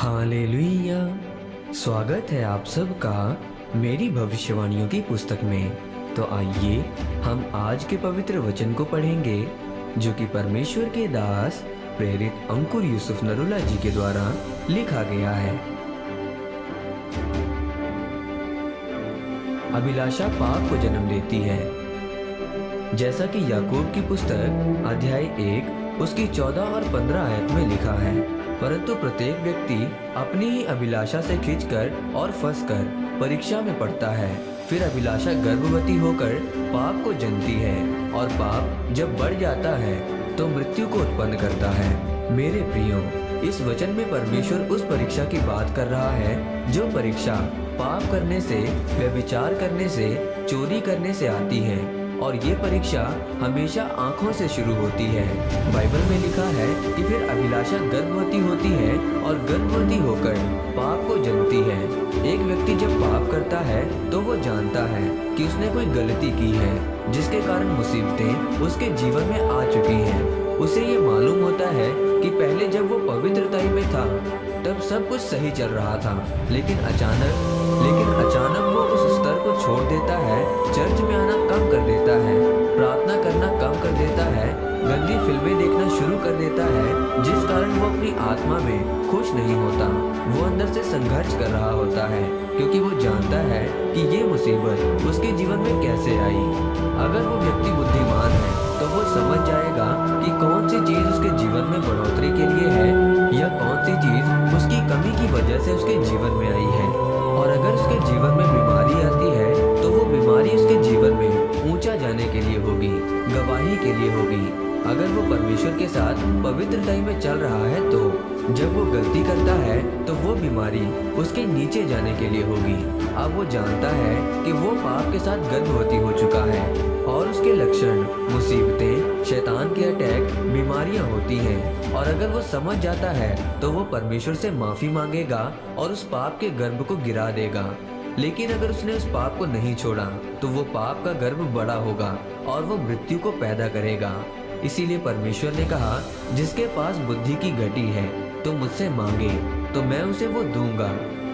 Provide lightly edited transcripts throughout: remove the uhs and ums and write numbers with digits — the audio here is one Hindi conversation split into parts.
हालेलुया। स्वागत है आप सबका मेरी भविष्यवाणियों की पुस्तक में। तो आइए हम आज के पवित्र वचन को पढ़ेंगे जो कि परमेश्वर के दास प्रेरित अंकुर यूसुफ नरुला जी के द्वारा लिखा गया है। अभिलाषा पाप को जन्म देती है। जैसा कि याकूब की पुस्तक अध्याय 1 उसकी 14 और 15 आयत में लिखा है, परंतु प्रत्येक व्यक्ति अपनी ही अभिलाषा से खींचकर और फंसकर परीक्षा में पड़ता है। फिर अभिलाषा गर्भवती होकर पाप को जनती है और पाप जब बढ़ जाता है तो मृत्यु को उत्पन्न करता है। मेरे प्रियो, इस वचन में परमेश्वर उस परीक्षा की बात कर रहा है जो परीक्षा पाप करने से, व्यभिचार करने से, चोरी करने से आती है। और ये परीक्षा हमेशा आंखों से शुरू होती है। बाइबल में लिखा है कि फिर अभिलाषा गर्भवती होती है और गर्भवती होकर पाप को जनती है। एक व्यक्ति जब पाप करता है तो वो जानता है कि उसने कोई गलती की है जिसके कारण मुसीबतें उसके जीवन में आ चुकी हैं। उसे ये मालूम होता है कि पहले जब वो पवित्रता में था तब सब कुछ सही चल रहा था, लेकिन अचानक वो उस स्तर को छोड़ देता है, चर्च में आना कम कर देता है, प्रार्थना करना कम कर देता है, गंदी फिल्में देखना शुरू कर देता है, जिस कारण वो अपनी आत्मा में खुश नहीं होता। वो अंदर से संघर्ष कर रहा होता है क्योंकि वो जानता है कि ये मुसीबत उसके जीवन में कैसे आई। अगर वो व्यक्ति बुद्धिमान है तो वो समझ जाएगा कि कौन सी चीज उसके जीवन में बढ़ोतरी के लिए है या कौन सी चीज उसकी कमी की वजह से उसके जीवन में आई है। और अगर उसके जीवन में बीमारी आती है तो वो बीमारी उसके जीवन में ऊंचा जाने के लिए होगी, गवाही के लिए होगी। अगर वो परमेश्वर के साथ पवित्रता में चल रहा है तो जब वो गलती करता है तो वो बीमारी उसके नीचे जाने के लिए होगी। अब वो जानता है कि वो पाप के साथ गर्भवती हो चुका है और उसके लक्षण मुसीबतें, शैतान के अटैक, बीमारियां होती हैं। और अगर वो समझ जाता है तो वो परमेश्वर से माफी मांगेगा और उस पाप के गर्भ को गिरा देगा। लेकिन अगर उसने उस पाप को नहीं छोड़ा तो वो पाप का गर्भ बड़ा होगा और वो मृत्यु को पैदा करेगा। इसीलिए परमेश्वर ने कहा, जिसके पास बुद्धि की घटी है तो मुझसे मांगे तो मैं उसे वो दूंगा।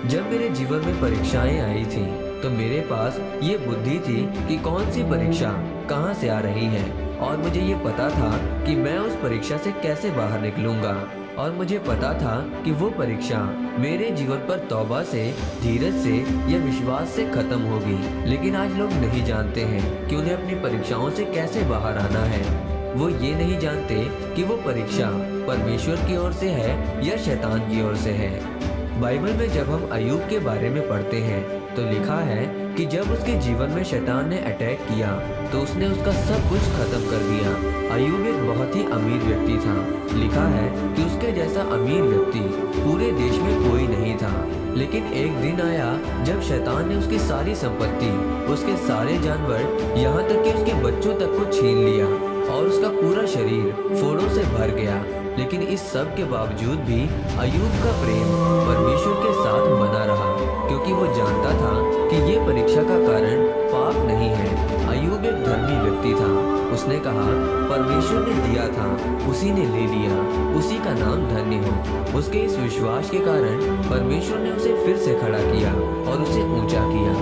जब मेरे जीवन में परीक्षाएं आई थी तो मेरे पास ये बुद्धि थी कि कौन सी परीक्षा कहां से आ रही है, और मुझे ये पता था कि मैं उस परीक्षा से कैसे बाहर निकलूंगा। और मुझे पता था कि वो परीक्षा मेरे जीवन पर तौबा से, धीरज से या विश्वास से खत्म होगी। लेकिन आज लोग नहीं जानते हैं कि उन्हें अपनी परीक्षाओं से कैसे बाहर आना है। वो ये नहीं जानते कि वो परीक्षा परमेश्वर की ओर से है या शैतान की ओर से है। बाइबल में जब हम अय्यूब के बारे में पढ़ते हैं तो लिखा है कि जब उसके जीवन में शैतान ने अटैक किया तो उसने उसका सब कुछ खत्म कर दिया। अय्यूब एक बहुत ही अमीर व्यक्ति था। लिखा है कि उसके जैसा अमीर व्यक्ति पूरे देश में कोई नहीं था। लेकिन एक दिन आया जब शैतान ने उसकी सारी संपत्ति, उसके सारे जानवर, यहाँ तक कि उसके बच्चों तक को छीन लिया और उसका पूरा शरीर फोड़ों से भर गया। लेकिन इस सब के बावजूद भी अय्यूब का प्रेम परमेश्वर के साथ बना रहा, क्योंकि वो जानता था कि ये परीक्षा का कारण पाप नहीं है। अय्यूब एक धर्मी व्यक्ति था। उसने कहा, परमेश्वर ने दिया था उसी ने ले लिया, उसी का नाम धन्य हो। उसके इस विश्वास के कारण परमेश्वर ने उसे फिर से खड़ा किया और उसे ऊंचा किया।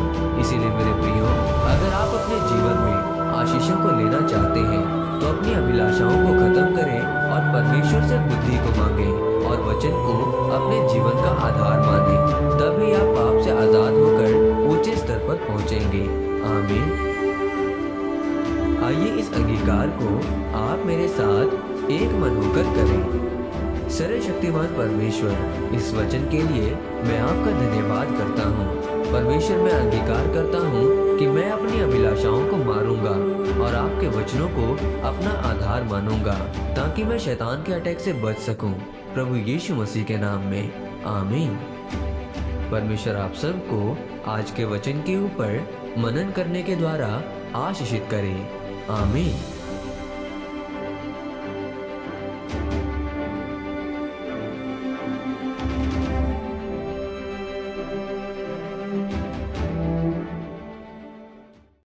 इसीलिए मेरे प्रियो, अगर आप अपने जीवन में आशीषों को लेना चाहते हैं तो अपनी अभिलाषाओं को खत्म करें और परमेश्वर से बुद्धि को मांगें और वचन को अपने जीवन का आधार मानें। तभी आप पाप से आजाद होकर ऊंचे स्तर पर पहुंचेंगे। आमीन। आइए इस अंगीकार को आप मेरे साथ एक मन होकर करें। सर्वशक्तिमान परमेश्वर, इस वचन के लिए मैं आपका धन्यवाद करता हूँ। परमेश्वर, मैं अंगीकार करता हूँ कि मैं अपनी अभिलाषाओं को मारूंगा और आपके वचनों को अपना आधार मानूंगा ताकि मैं शैतान के अटैक से बच सकूं। प्रभु यीशु मसीह के नाम में आमीन। परमेश्वर आप सबको आज के वचन के ऊपर मनन करने के द्वारा आशीषित करे। आमीन।